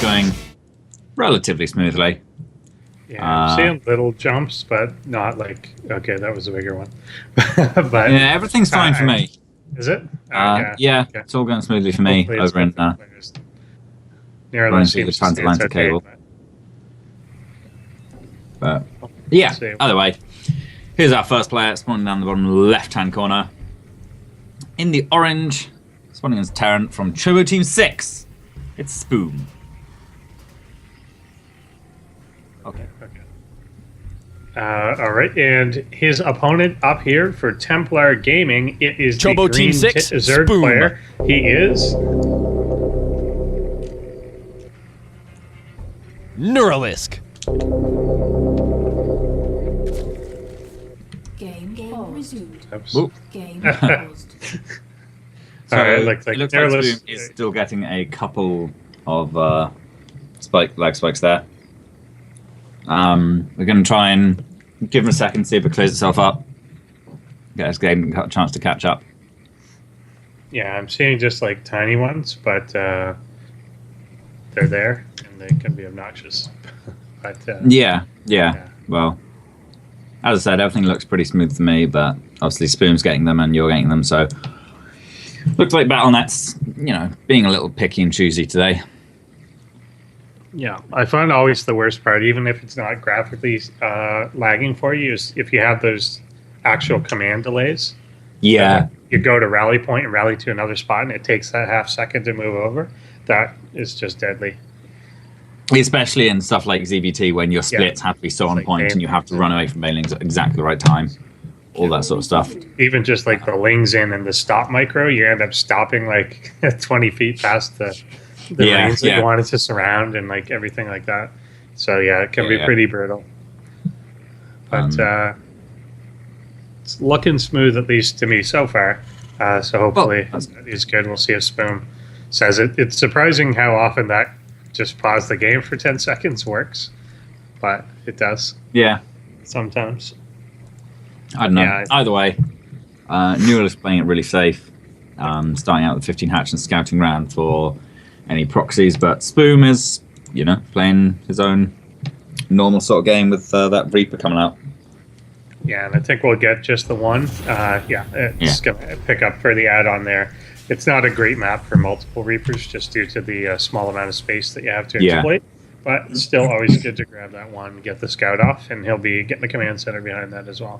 going relatively smoothly. Yeah, I'm seeing little jumps, but not like, okay, that was a bigger one. But yeah, everything's fine for me. Is it? Yeah, Okay. it's all going smoothly for me Hopefully it's over in running through the seems to say it's transatlantic okay, cable. but But yeah, see. either way, here's our first player spawning down the bottom left-hand corner. In the orange, spawning as Terran from Turbo Team 6. It's Spoom. Okay. All right, and his opponent up here for Templar Gaming, it is Chobo the green Team 6, Zerg Spoom. player. He is Neuralisk. Game resumed. Whoop. Game paused. So it looks it like looks like Neuralisk- Spoom is still getting a couple of lag spikes there. We're going to try and give him a second, see if it clears itself up. Get his game a chance to catch up. Yeah, I'm seeing just like tiny ones, but they're there and they can be obnoxious. But Yeah. Well, as I said, everything looks pretty smooth to me, but obviously Spoom's getting them and you're getting them, so looks like Battle.net's, being a little picky and choosy today. yeah, I find always the worst part, even if it's not graphically lagging for you, is if you have those actual command delays. Yeah. You go to rally point and rally to another spot, and it takes that half second to move over. That is just deadly. Especially in stuff like ZVT when your splits have to be so on like point and you have to run away from bailings at exactly the right time. All that sort of stuff. Even just like the lings in and the stop micro, you end up stopping like 20 feet past the lanes that you wanted to surround and like everything like that. So yeah, it can be pretty brutal. But it's looking smooth, at least to me so far. So hopefully it's good. We'll see if Spoom says it. It's surprising how often that just pause the game for 10 seconds works, but it does. Yeah. Sometimes. I don't know. Yeah, Either way, Neuralisk playing it really safe, starting out with 15 hatch and scouting around for any proxies, but Spoom is, playing his own normal sort of game with that Reaper coming out. Yeah, and I think we'll get just the one. It's going to pick up for the add-on there. It's not a great map for multiple Reapers just due to the small amount of space that you have to exploit, but still always good to grab that one and get the scout off, and he'll be getting the command center behind that as well.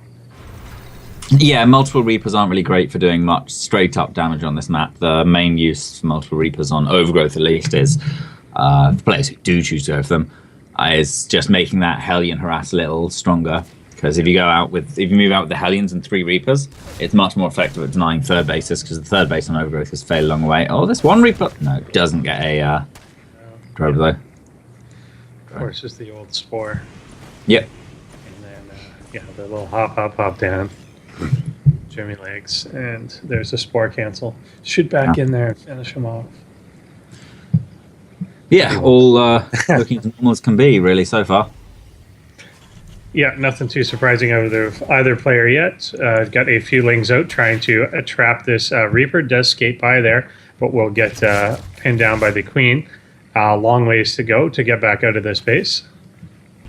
Yeah, multiple Reapers aren't really great for doing much straight-up damage on this map. The main use for multiple Reapers on Overgrowth, at least, is for players who do choose to go for them, is just making that Hellion harass a little stronger. Because if you move out with the Hellions and 3 Reapers, it's much more effective at denying third bases, because the third base on Overgrowth is fairly long away. Oh, this one Reaper, no, it doesn't get a Drover though. Of course, is the old Spore. Yep. And then, the little hop down. Jimmy legs, and there's a Spore cancel. Shoot back in there and finish him off. Yeah, all looking as normal as can be, really, so far. Yeah, nothing too surprising out of either player yet. Got a few lings out trying to trap this Reaper. Does skate by there, but will get pinned down by the Queen. Long ways to go to get back out of this base.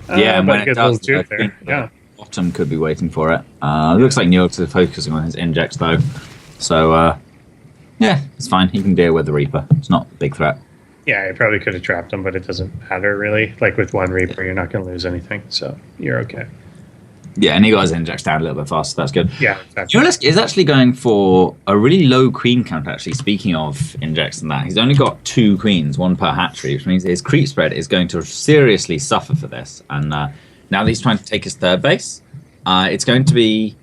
And when it does, there. Bottom could be waiting for it. Looks like Neuralisk is focusing on his injects, though. So, it's fine. He can deal with the Reaper. It's not a big threat. Yeah, you probably could have trapped him, but it doesn't matter, really. Like with one Reaper, you're not going to lose anything, so you're okay. Yeah, and he got his injects down a little bit faster. That's good. Yeah, exactly. Neuralisk is actually going for a really low queen count, actually, speaking of injects and that. He's only got 2 queens, 1 per hatchery, which means his creep spread is going to seriously suffer for this. And now that he's trying to take his third base, it's going to be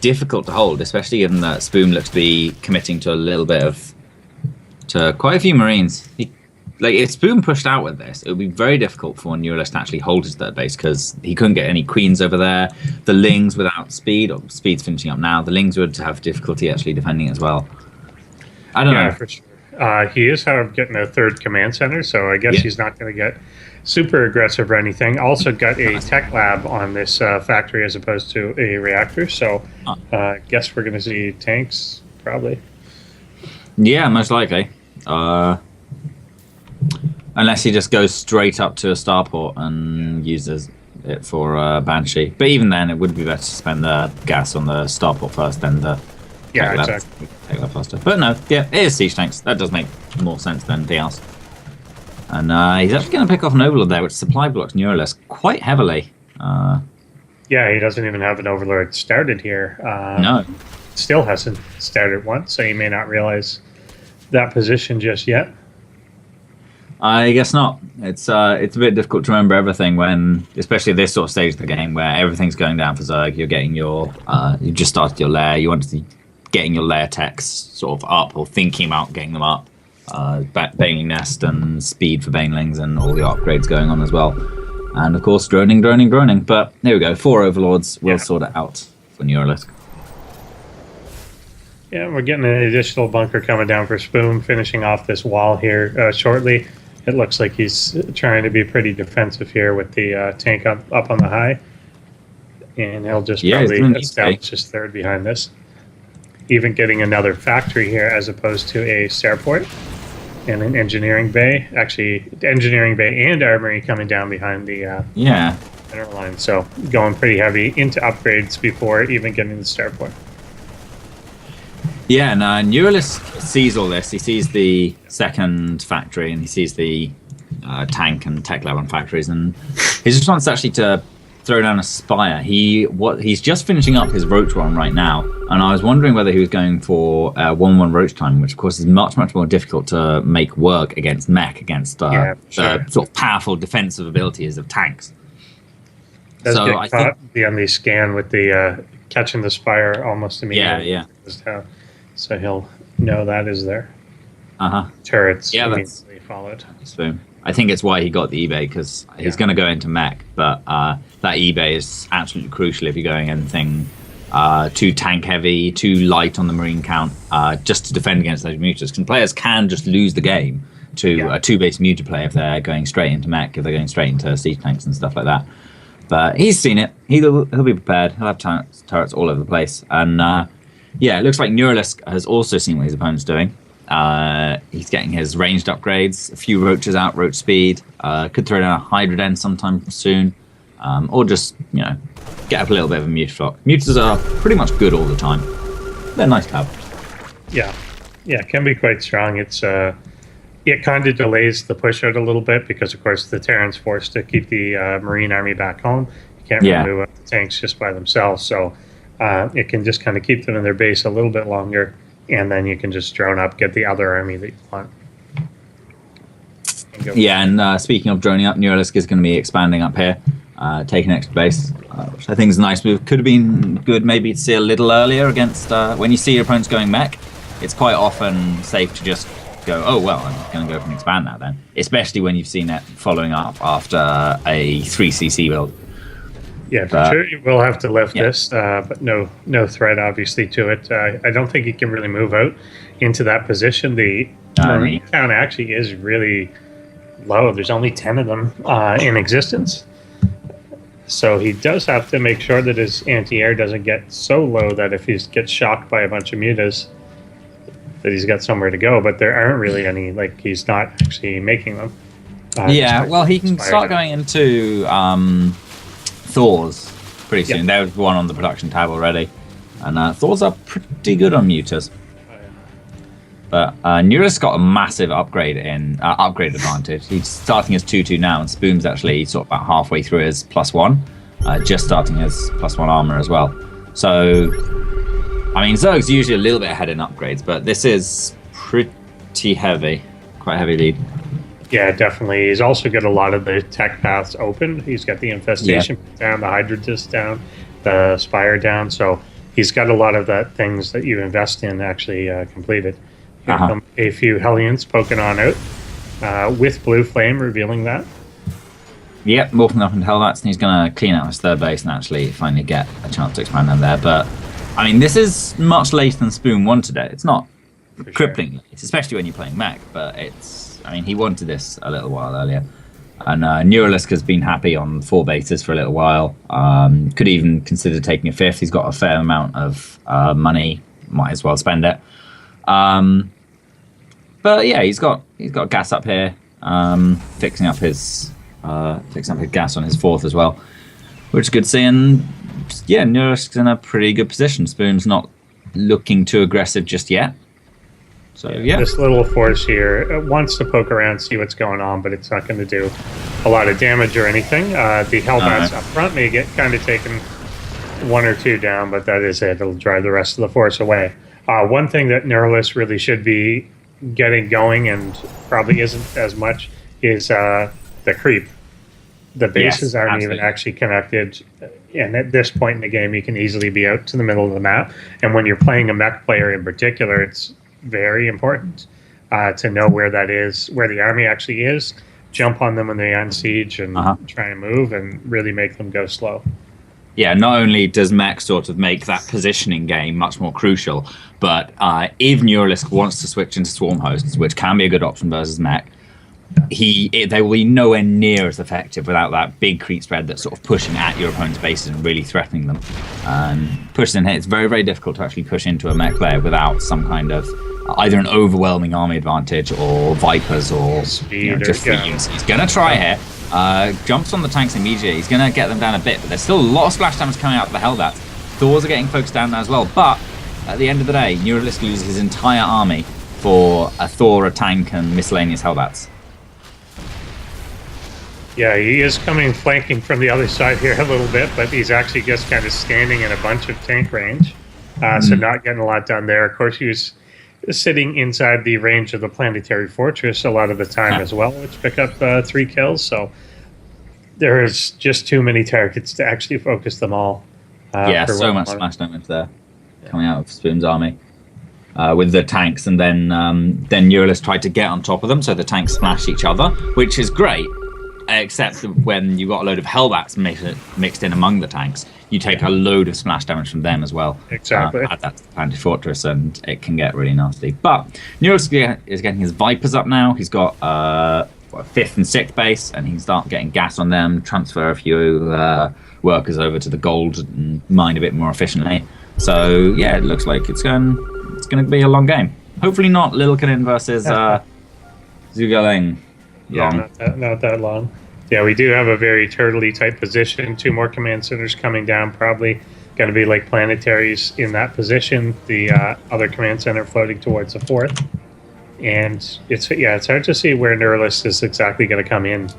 difficult to hold, especially given that Spoom looks to be committing to quite a few Marines. If Spoom pushed out with this, it would be very difficult for Neuralisk to actually hold his third base, because he couldn't get any queens over there. The lings without speed, or speed's finishing up now, the lings would have difficulty actually defending as well. I don't know. For sure. He is getting a third command center, so I guess he's not going to get super aggressive or anything. Also got a tech lab on this factory as opposed to a reactor, so guess we're going to see tanks, probably. Yeah, most likely. Unless he just goes straight up to a starport and uses it for Banshee. But even then, it would be better to spend the gas on the starport first, then the exactly. Take that faster. But no, yeah, it is siege tanks. That does make more sense than anything else. And he's actually going to pick off an Overlord there, which supply blocks Neuralisk quite heavily. Yeah, he doesn't even have an Overlord started here. No. Still hasn't started once, so he may not realize that position just yet. I guess not. It's a bit difficult to remember everything when, especially at this sort of stage of the game where everything's going down for Zerg. You're getting your, you just started your lair. You want to be getting your lair techs sort of up or thinking about getting them up. Baneling Nest and speed for Banelings and all the upgrades going on as well. And of course, droning. But there we go. 4 Overlords. We'll sort it out for Neuralisk. Yeah, we're getting an additional bunker coming down for Spoom, finishing off this wall here shortly. It looks like he's trying to be pretty defensive here with the tank up on the high. And he'll just probably establish his third behind this. Even getting another factory here as opposed to a starport and an engineering bay. Actually, engineering bay and armory coming down behind the center line. So going pretty heavy into upgrades before even getting the starport. Yeah, and Neuralisk sees all this. He sees the second factory and he sees the tank and tech lab on factories. And his response is actually to throw down a spire. He's just finishing up his roach run right now, and I was wondering whether he was going for 1-1 roach time, which of course is much more difficult to make work against mech, against the sort of powerful defensive abilities of tanks. Does so get caught on the scan with the catching the spire almost immediately. Yeah. So he'll know that is there. Turrets immediately followed. So I think it's why he got the eBay, because he's going to go into mech, but that eBay is absolutely crucial if you're going anything too tank heavy, too light on the marine count, just to defend against those muters. Because players can just lose the game to a 2-base muter play if they're going straight into mech, if they're going straight into siege tanks and stuff like that. But he's seen it. He'll be prepared. He'll have turrets all over the place. And it looks like Neuralisk has also seen what his opponent's doing. He's getting his ranged upgrades, a few roaches out, roach speed. Could throw down a Hydra Den sometime soon. Or just, get up a little bit of a muter flock. Muters are pretty much good all the time. They're nice to have. Yeah, it can be quite strong. It kind of delays the push out a little bit because, of course, the Terran's forced to keep the Marine Army back home. You can't remove the tanks just by themselves, so it can just kind of keep them in their base a little bit longer, and then you can just drone up, get the other army that you want. And speaking of droning up, Neuralisk is going to be expanding up here, taking extra base, which I think is a nice move. Could have been good maybe to see a little earlier against, when you see your opponents going mech, it's quite often safe to just go, oh, well, I'm just going to go and expand that then. Especially when you've seen it following up after a 3cc build. Yeah, for sure. You will have to lift this, but no threat, obviously, to it. I don't think he can really move out into that position. The Marine count actually is really low. There's only 10 of them in existence. So he does have to make sure that his anti-air doesn't get so low that if he gets shocked by a bunch of mutas, that he's got somewhere to go. But there aren't really any, he's not actually making them. Well, he can start going into Thors pretty soon. There's one on the production tab already. And Thors are pretty good on mutas. But Neuralisk got a massive upgrade advantage. He's starting as 2-2 now, and Spoom's actually sort of about halfway through his +1, just starting his +1 armor as well. So, I mean, Zerg's usually a little bit ahead in upgrades, but this is pretty heavy, quite a heavy lead. Yeah, definitely. He's also got a lot of the tech paths open. He's got the infestation down, the Hydra disc down, the Spire down. So he's got a lot of the things that you invest in actually completed. A few Hellions poking on out with Blue Flame revealing that. Yep, morphing up into Hellbats, and he's going to clean out his third base and actually finally get a chance to expand them there. But, I mean, this is much later than Spoom wanted it. It's not crippling late, especially when you're playing mech, but it's, I mean, he wanted this a little while earlier. And Neuralisk has been happy on 4 bases for a little while. Could even consider taking a 5th. He's got a fair amount of money, might as well spend it. But yeah, he's got gas up here. fixing up his gas on his fourth as well, which is good to see. And yeah, Neuralisk's in a pretty good position. Spoom's not looking too aggressive just yet. So yeah, this little force here wants to poke around, see what's going on, but it's not going to do a lot of damage or anything. The Hellbats up front may get kind of taken 1 or 2 down, but that is it. It'll drive the rest of the force away. One thing that Neuralisk really should be getting going, and probably isn't as much, is the creep. The bases aren't even actually connected, and at this point in the game, you can easily be out to the middle of the map. And when you're playing a mech player in particular, it's very important to know where that is, where the army actually is, jump on them when they're on siege, and try and move and really make them go slow. Yeah, not only does mech sort of make that positioning game much more crucial, but if Neuralisk wants to switch into swarm hosts, which can be a good option versus mech, they will be nowhere near as effective without that big creep spread that's sort of pushing at your opponent's bases and really threatening them. Pushing in here, it's very, very difficult to actually push into a mech player without some kind of either an overwhelming army advantage or Vipers or speed. Just free units. He's going to try here. Jumps on the tanks immediately. He's going to get them down a bit, but there's still a lot of splash damage coming out of the Hellbats. Thors are getting focused down now as well, but at the end of the day, Neuralisk loses his entire army for a Thor, a tank, and miscellaneous Hellbats. Yeah, he is coming flanking from the other side here a little bit, but he's actually just kind of standing in a bunch of tank range, so not getting a lot done there. Of course, he was sitting inside the range of the planetary fortress a lot of the time as well, which picked up 3 kills, so there is just too many targets to actually focus them all. So much splash damage there coming out of Spoom's army with the tanks, and then Neuralisk tried to get on top of them, so the tanks splash each other, which is great. Except when you've got a load of Hellbats mixed in among the tanks, you take a load of splash damage from them as well. Exactly. Add that to the Planetary Fortress, and it can get really nasty. But Neuralisk is getting his Vipers up now. He's got 5th and 6th base, and he can start getting gas on them, transfer a few workers over to the gold, and mine a bit more efficiently. So yeah, it looks like it's going to be a long game. Hopefully not Lilkanen versus Zugaling. Yeah, not that long. Yeah, we do have a very turtley type position. 2 more command centers coming down, probably going to be like planetaries in that position. The other command center floating towards the 4th. And it's hard to see where Neuralisk is exactly going to come in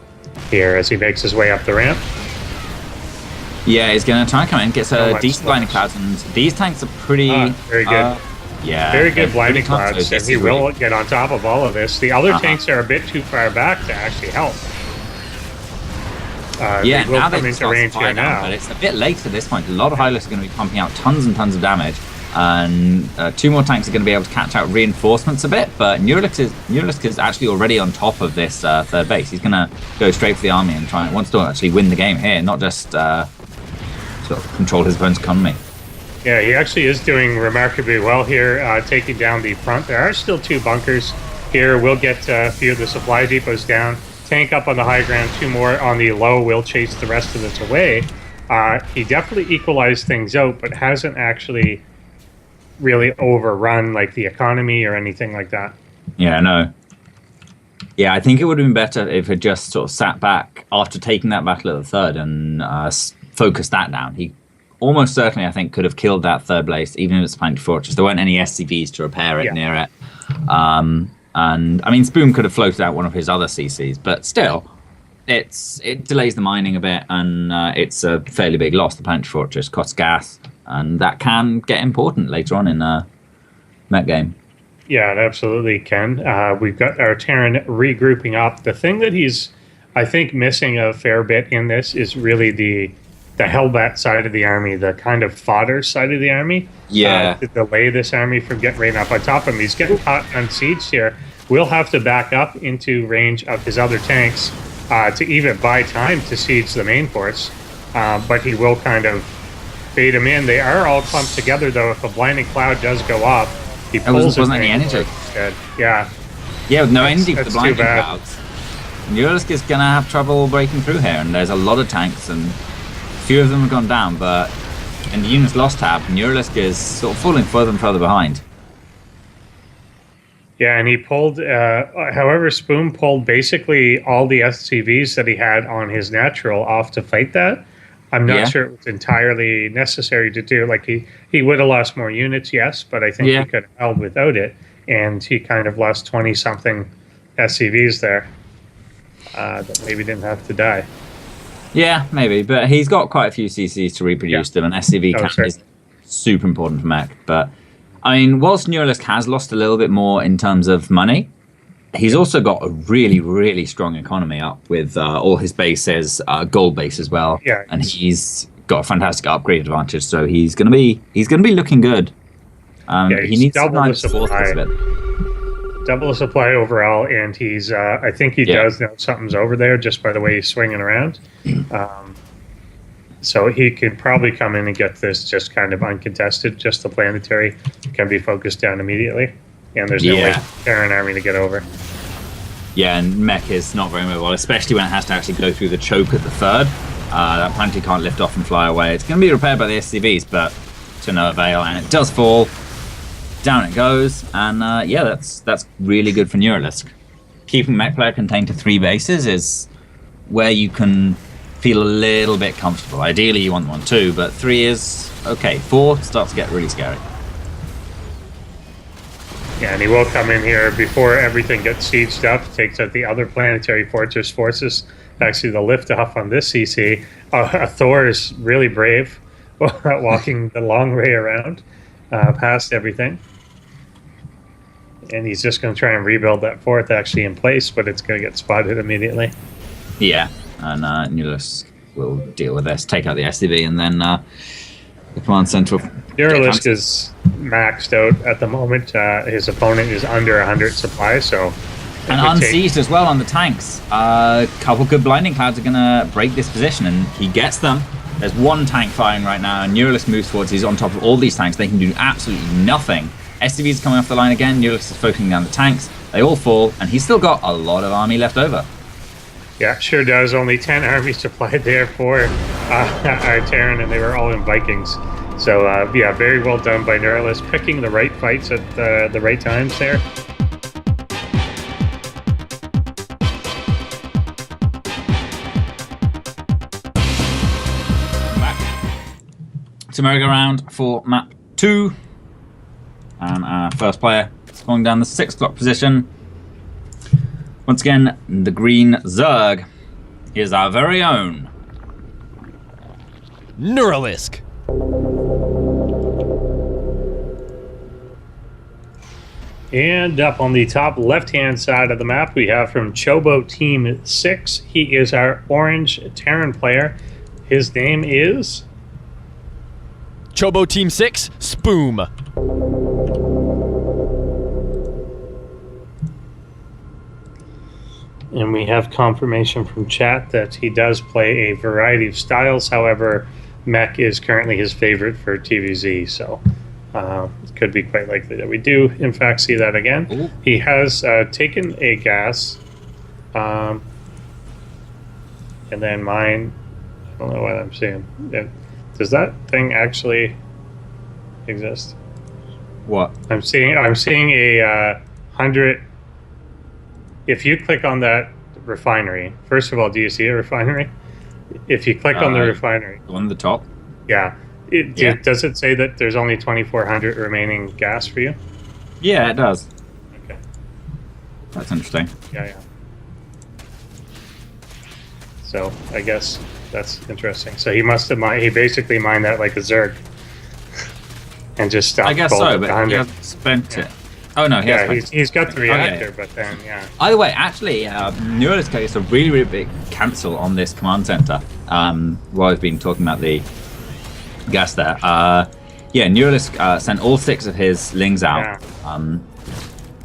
here as he makes his way up the ramp. Yeah, he's going to try and come in, gets a decent blinding clouds, and these tanks are pretty... very good. Very good blinding clouds, and he will get on top of all of this. The other tanks are a bit too far back to actually help. Now they're into range here now. But it's a bit late at this point. A lot of Hylos are going to be pumping out tons and tons of damage, and 2 more tanks are going to be able to catch out reinforcements a bit, but Neuralisk is actually already on top of this 3rd base. He's going to go straight for the army and wants to actually win the game here, not just sort of control his opponent's economy. Yeah, he actually is doing remarkably well here, taking down the front. There are still 2 bunkers here. We'll get a few of the supply depots down. Tank up on the high ground, 2 more on the low. We'll chase the rest of this away. He definitely equalized things out, but hasn't actually really overrun like the economy or anything like that. Yeah, no. Yeah, I think it would have been better if it just sort of sat back after taking that battle at the 3rd and focused that down. He almost certainly, I think, could have killed that 3rd base, even if it's Planetary Fortress. There weren't any SCVs to repair it near it. And, I mean, Spoom could have floated out one of his other CCs, but still, it delays the mining a bit, and it's a fairly big loss. The Planetary Fortress costs gas, and that can get important later on in a mech game. Yeah, it absolutely can. We've got our Terran regrouping up. The thing that he's, I think, missing a fair bit in this is really the Hellbat side of the army, the kind of fodder side of the army. Yeah. To delay this army from getting right up on top of him. He's getting caught on siege here. We'll have to back up into range of his other tanks to even buy time to siege the main force. But he will kind of bait him in. They are all clumped together, though. If a blinding cloud does go off, he pulls wasn't any energy. Instead. Yeah. Yeah, with no energy for the blinding clouds. Neuralisk is going to have trouble breaking through here, and there's a lot of tanks, and few of them have gone down, but in the units lost tab, Neuralisk is sort of falling further and further behind. Yeah, and he pulled, however, Spoom pulled basically all the SCVs that he had on his natural off to fight that. I'm not sure it was entirely necessary to do. Like, he would have lost more units, yes, but I think he could have held without it. And he kind of lost 20-something SCVs there that maybe didn't have to die. Yeah, maybe. But he's got quite a few CCs to reproduce them, and SCV count is super important for mech. But, I mean, whilst Neuralisk has lost a little bit more in terms of money, he's also got a really, really strong economy up with all his bases, gold base as well. Yeah, and he's got a fantastic upgrade advantage, so he's gonna be looking good. He needs to kind of support this a bit. Double the supply overall, and he's I think he does know something's over there just by the way he's swinging around. So he could probably come in and get this just kind of uncontested. Just the planetary can be focused down immediately. And there's no way for Terran army to get over. Yeah, and mech is not very mobile, especially when it has to actually go through the choke at the third. That planetary can't lift off and fly away. It's going to be repaired by the SCVs, but to no avail. And it does fall. Down it goes. And that's really good for Neuralisk. Keeping mech player contained to 3 bases is where you can feel a little bit comfortable. Ideally, you want 1, 2, but 3 is okay. 4 starts to get really scary. Yeah, and he will come in here before everything gets sieged up, takes out the other planetary fortress forces. Actually, the lift off on this CC. Thor is really brave, walking the long way around past everything. And he's just going to try and rebuild that fort actually in place, but it's going to get spotted immediately. Yeah, and Neuralisk will deal with this, take out the SCV, and then the command center. Neuralisk is maxed out at the moment. His opponent is under 100 supply, so... And unseized as well on the tanks. A couple good blinding clouds are going to break this position, and he gets them. There's 1 tank firing right now, and Neuralisk moves forwards. He's on top of all these tanks. They can do absolutely nothing. SCV's coming off the line again. Neuralisk is focusing down the tanks. They all fall, and he's still got a lot of army left over. Yeah, sure does. Only 10 armies supplied there for our Terran, and they were all in Vikings. So, yeah, very well done by Neuralisk, picking the right fights at the right times there. Back to merry-go-round for map 2. And our first player is going down the 6 o'clock position. Once again, the green Zerg is our very own Neuralisk. And up on the top left-hand side of the map, we have from Chobo Team 6. He is our orange Terran player. His name is... Chobo Team 6, Spoom. And we have confirmation from chat that he does play a variety of styles. However, mech is currently his favorite for TVZ, so it could be quite likely that we do, in fact, see that again. Ooh. He has taken a gas, and then mine. I don't know what I'm seeing. Does that thing actually exist? What? I'm seeing a 100. If you click on that refinery, first of all, do you see a refinery? If you click on the refinery, on the top, does it say that there's only 2,400 remaining gas for you? Yeah, it does. Okay, that's interesting. Yeah. So I guess that's interesting. So he must have he basically mined that like a Zerg, and just stopped. I guess so, but he hasn't spent it. Oh no, he's got the reactor, but then Either way, actually, Neuralisk gets a really, really big cancel on this command center. While I've been talking about the gas there, Neuralisk sent all 6 of his lings out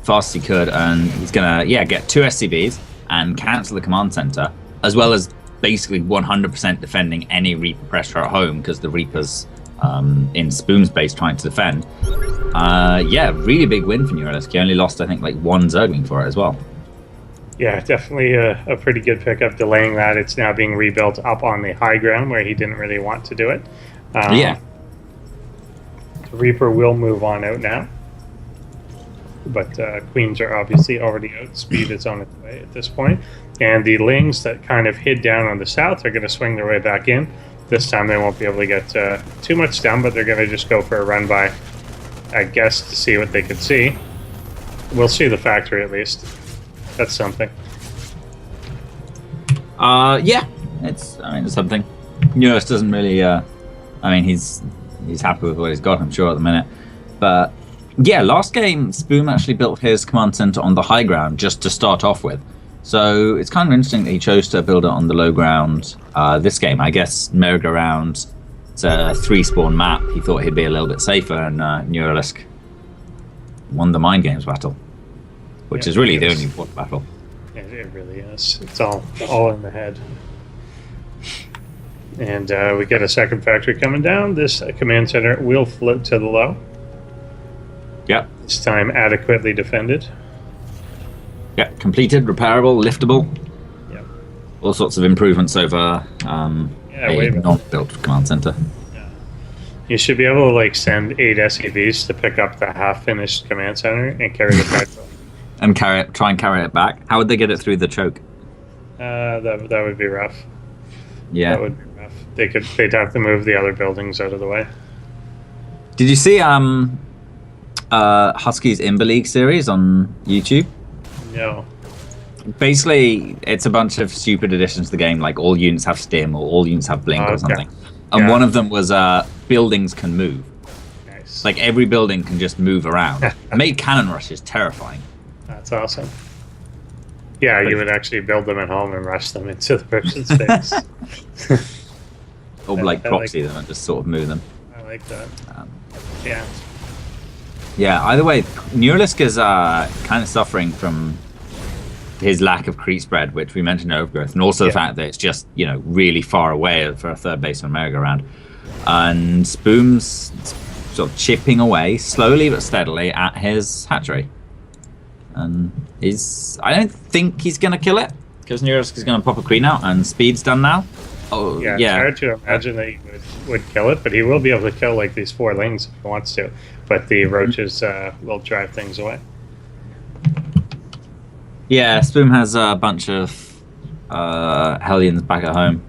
fast as he could, and he's gonna get 2 SCVs and cancel the command center, as well as basically 100% defending any Reaper pressure at home because the Reaper's in Spoom's base trying to defend. Really big win for Neuralisk. He only lost, I think, like 1 Zergling for it as well. Yeah, definitely a pretty good pickup, delaying that. It's now being rebuilt up on the high ground where he didn't really want to do it. The Reaper will move on out now. but queens are obviously already out. Speed is on its way at this point. And the lings that kind of hid down on the south are going to swing their way back in. This time they won't be able to get too much done, but they're going to just go for a run by, I guess, to see what they could see. We'll see the factory at least. That's something. Yeah, it's something. Neuralisk doesn't really. He's happy with what he's got, I'm sure, at the minute. But yeah, last game, Spoom actually built his command center on the high ground just to start off with. So it's kind of interesting that he chose to build it on the low ground this game. I guess merry-go-round, it's a 3-spawn map. He thought he'd be a little bit safer, and Neuralisk won the mind games battle, which is really the only important battle. It really is. It's all in the head. And we get a second factory coming down. This command center will float to the low. Yep. This time adequately defended. Yep, completed, repairable, liftable. Yep. All sorts of improvements over a non-built command center. Yeah. You should be able to like send 8 SEVs to pick up the half-finished command center and carry the factory. And try and carry it back. How would they get it through the choke? That would be rough. Yeah. That would be rough. They'd have to move the other buildings out of the way. Did you see Husky's Imber League series on YouTube? No. Basically, it's a bunch of stupid additions to the game, like all units have stim or all units have blink or something. And one of them was buildings can move. Nice. Like every building can just move around. Made cannon rushes terrifying. That's awesome. Yeah, you would actually build them at home and rush them into the person's face. Or like proxy them and just sort of move them. I like that. Yeah. Yeah, either way, Neuralisk is kind of suffering from his lack of creep spread, which we mentioned in Overgrowth, and also the fact that it's just, really far away for a third base on merry-go-round. And Spoom's sort of chipping away, slowly but steadily, at his hatchery. And I don't think he's going to kill it, because Neuralisk is going to pop a queen out, and Speed's done now. Oh, yeah. It's hard to imagine that he would kill it, but he will be able to kill like these 4 lings if he wants to. But the roaches will drive things away. Yeah, Spoom has a bunch of Hellions back at home.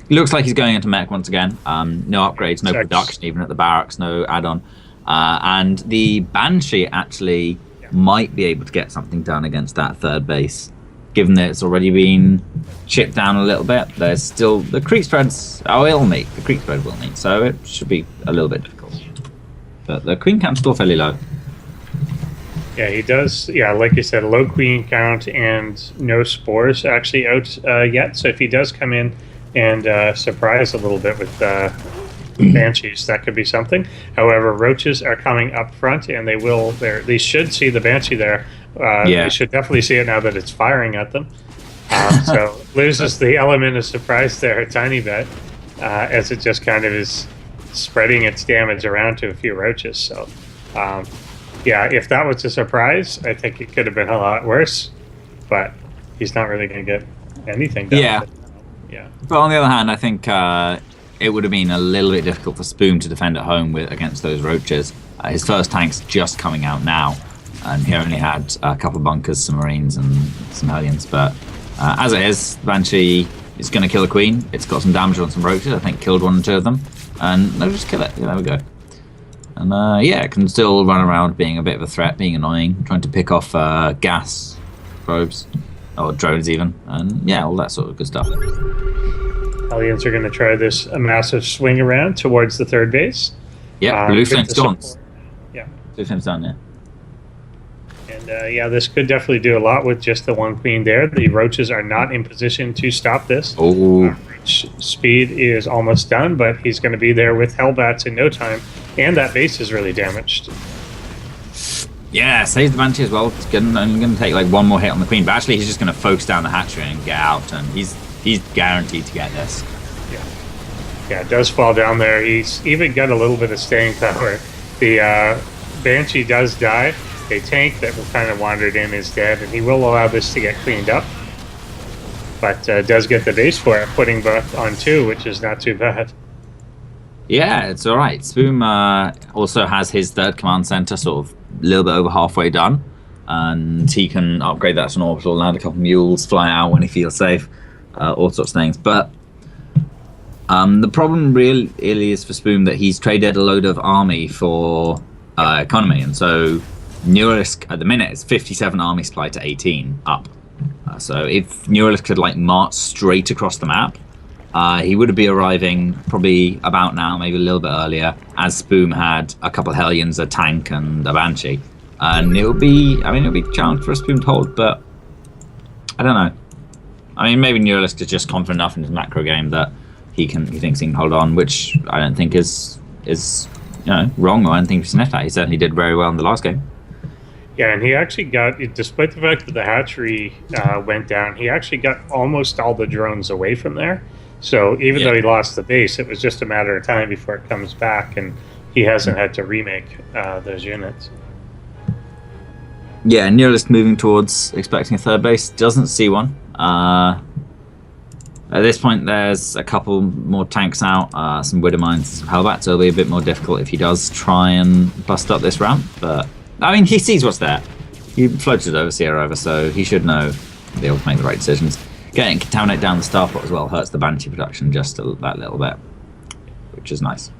He looks like he's going into mech once again. No upgrades, no production, even at the barracks, no add-on. And the Banshee actually might be able to get something done against that third base, given that it's already been chipped down a little bit. There's still the creep spreads. It'll meet. The creep spread will meet, so it should be a little bit difficult. But the queen count's still fairly low. Yeah, he does. Yeah, like you said, low queen count and no spores actually out yet. So if he does come in and surprise a little bit with banshees, that could be something. However, roaches are coming up front, and they should see the banshee there. They should definitely see it now that it's firing at them. So loses the element of surprise there a tiny bit, as it just kind of is spreading its damage around to a few roaches. So if that was a surprise, I think it could have been a lot worse, but he's not really going to get anything done. Yeah. But on the other hand, I think it would have been a little bit difficult for Spoom to defend at home against those roaches. His first tank's just coming out now, and he only had a couple of bunkers, some marines, and some hellions. But as it is, Banshee is going to kill a queen. It's got some damage on some roaches. I think killed 1 or 2 of them. And they'll just kill it. There we go. And it can still run around being a bit of a threat, being annoying, trying to pick off gas probes, or drones even, and all that sort of good stuff. Hellions are going to try this massive swing around towards the third base. Yeah, blue flame's gone. Yeah. Blue flame's done, yeah. And this could definitely do a lot with just the 1 queen there. The roaches are not in position to stop this. Oh. Speed is almost done, but he's going to be there with Hellbats in no time, and that base is really damaged. Yeah, saves the Banshee as well. It's only going to take like 1 more hit on the queen, but actually he's just going to focus down the hatchery and get out, and he's guaranteed to get this. Yeah, it does fall down there. He's even got a little bit of staying power. The Banshee does die. A tank that kind of wandered in is dead, and he will allow this to get cleaned up. But does get the base for it, putting both on 2, which is not too bad. Yeah, it's all right. Spoom also has his third command center sort of a little bit over halfway done, and he can upgrade that to an orbital, land a couple mules, fly out when he feels safe, all sorts of things. But the problem really is for Spoom that he's traded a load of army for economy, and so Neuralisk at the minute is 57 army supply to 18 up. So if Neuralisk could like march straight across the map, he would be arriving probably about now, maybe a little bit earlier, as Spoom had a couple of Hellions, a tank, and a Banshee. And it would be, I mean, it would be a challenge for a Spoom to hold, but I don't know. I mean, maybe Neuralisk is just confident enough in his macro game that he thinks he can hold on, which I don't think is wrong or anything to sniff at. He certainly did very well in the last game. Yeah, and he actually got, despite the fact that the hatchery went down, he actually got almost all the drones away from there. So even though he lost the base, it was just a matter of time before it comes back, and he hasn't had to remake those units. Yeah, Neuralist moving towards expecting a third base, doesn't see one. At this point, there's a couple more tanks out, some Widow Mines and some Hellbats, so it'll be a bit more difficult if he does try and bust up this ramp. But, I mean, he sees what's there. He floated over Sierra over, so he should know, be able to make the right decisions. Getting Contaminate down the starport as well hurts the Banshee production just that little bit, which is nice.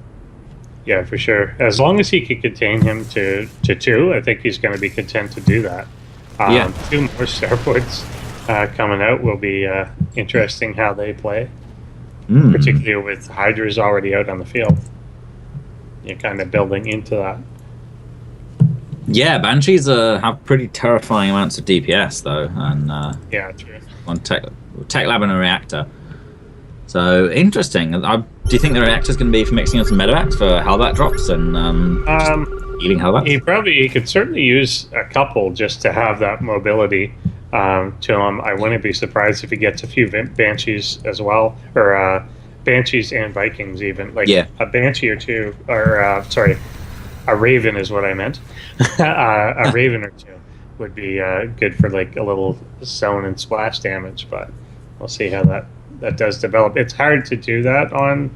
Yeah, for sure. As long as he can contain him to 2, I think he's going to be content to do that. 2 more starports coming out will be interesting how they play, particularly with Hydras already out on the field. You're kind of building into that. Yeah, Banshees have pretty terrifying amounts of DPS though, and yeah, true. On tech lab and a reactor. So interesting. Do you think the reactor's going to be for mixing in some medevacs for Hellbat drops and healing Hellbats? He could certainly use a couple just to have that mobility to him. I wouldn't be surprised if he gets a few Banshees as well, or Banshees and Vikings even. Like a Banshee or two, or sorry, a Raven is what I meant. A Raven or two would be good for like a little zone and splash damage, but we'll see how that does develop. It's hard to do that on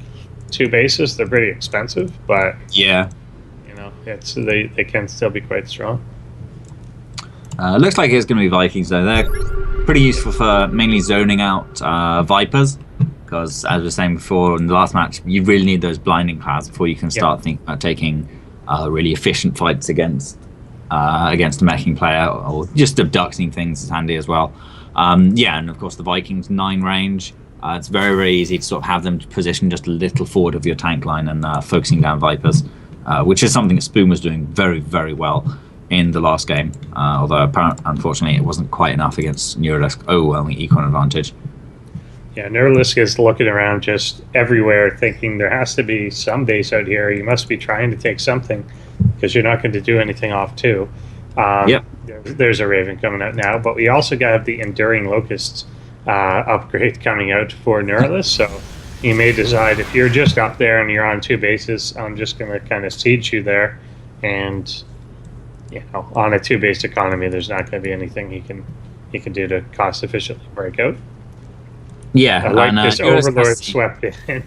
2 bases. They're pretty expensive, but yeah, you know, it's they can still be quite strong. Looks like it's going to be Vikings though. They're pretty useful for mainly zoning out Vipers, because as we were saying before in the last match, you really need those blinding clouds before you can start thinking about taking really efficient fights against a meching player, or just abducting things is handy as well. Yeah, and of course the Vikings 9 range. It's very, very easy to sort of have them positioned just a little forward of your tank line and focusing down Vipers, which is something that Spoon was doing very, very well in the last game. Although unfortunately it wasn't quite enough against Neuralisk overwhelming econ advantage. Yeah, Neuralisk is looking around just everywhere, thinking there has to be some base out here. You must be trying to take something, because you're not going to do anything off 2. There's a Raven coming out now, but we also got the Enduring Locust upgrade coming out for Neuralisk. So you may decide, if you're just up there and you're on 2 bases, I'm just going to kind of siege you there, and you know, on a 2-base economy, there's not going to be anything he can do to cost efficiently break out. Yeah, I like this Overlord swept in.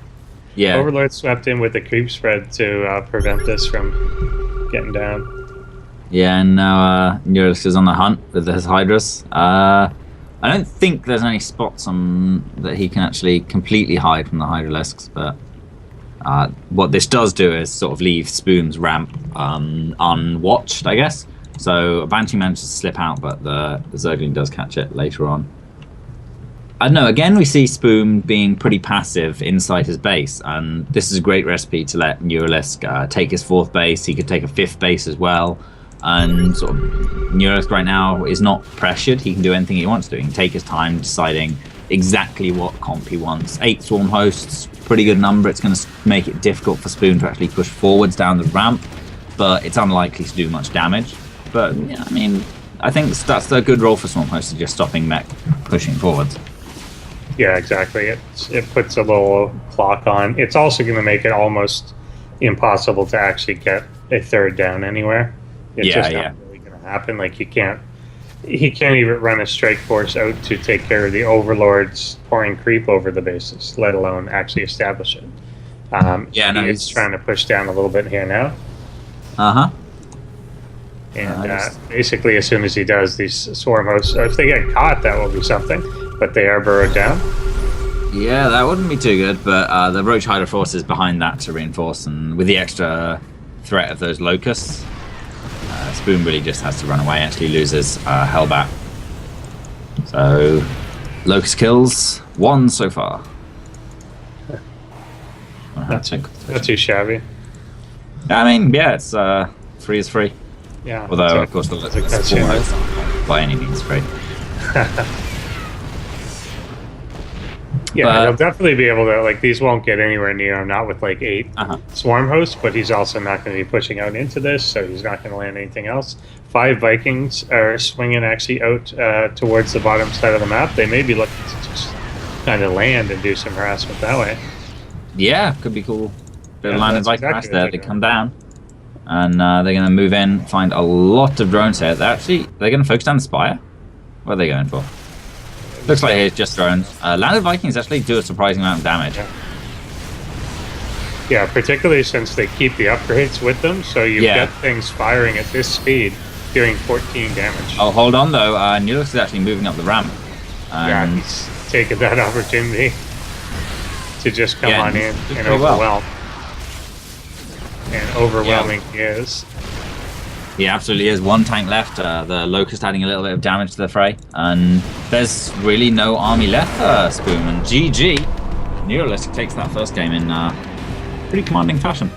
Yeah, Overlord swept in with the creep spread to prevent this from getting down. Yeah, and now Neuralisk is on the hunt with his Hydras. I don't think there's any spots on that he can actually completely hide from the Hydralisks, but what this does do is sort of leave Spoon's ramp unwatched, I guess. So Banshee manages to slip out, but the Zergling does catch it later on. I don't know, again we see Spoon being pretty passive inside his base, and this is a great recipe to let Neuralisk take his 4th base. He could take a 5th base as well, and sort of Neuralisk right now is not pressured. He can do anything he wants to do. He can take his time deciding exactly what comp he wants. 8 Swarm Hosts, pretty good number. It's going to make it difficult for Spoon to actually push forwards down the ramp, but it's unlikely to do much damage. But yeah, I mean, I think that's a good role for Swarm Hosts, just stopping mech pushing forwards. Yeah, exactly. It puts a little clock on. It's also going to make it almost impossible to actually get a 3rd down anywhere. It's just not really going to happen. Like he can't even run a strike force out to take care of the Overlords pouring creep over the bases, let alone actually establish it. Yeah, no, he's trying to push down a little bit here now. Uh-huh. And basically, as soon as he does, these swarm hosts, if they get caught, that will be something. But they are burrowed down. Yeah, that wouldn't be too good, but the Roach Hydra force is behind that to reinforce, and with the extra threat of those locusts, Spoon really just has to run away, actually loses Hellbat. So, locust kills, 1 so far. Not too shabby. I mean, yeah, it's free is free. Yeah. Although, of course, the locusts aren't by any means free. Yeah, But- he'll definitely be able to, like, these won't get anywhere near him, not with, like, 8 swarm hosts, but he's also not going to be pushing out into this, so he's not going to land anything else. 5 Vikings are swinging actually out towards the bottom side of the map. They may be looking to just kind of land and do some harassment that way. Yeah, could be cool. Bit of Yeah, line of that's Viking exactly harass what there. they're They doing. come down, and they're going to move in, find a lot of drones here. They're going to focus down the Spire? What are they going for? Looks like it's just drones. Landed Vikings actually do a surprising amount of damage. Yeah, particularly since they keep the upgrades with them, so you've got things firing at this speed, doing 14 damage. Oh, hold on though. Neuralisk is actually moving up the ramp. Yeah, he's taken that opportunity to just come on in and overwhelm. And overwhelming he is. He absolutely is. 1 tank left. The Locust adding a little bit of damage to the fray. And there's really no army left, Spoon. And GG. Neuralisk takes that first game in pretty commanding fashion.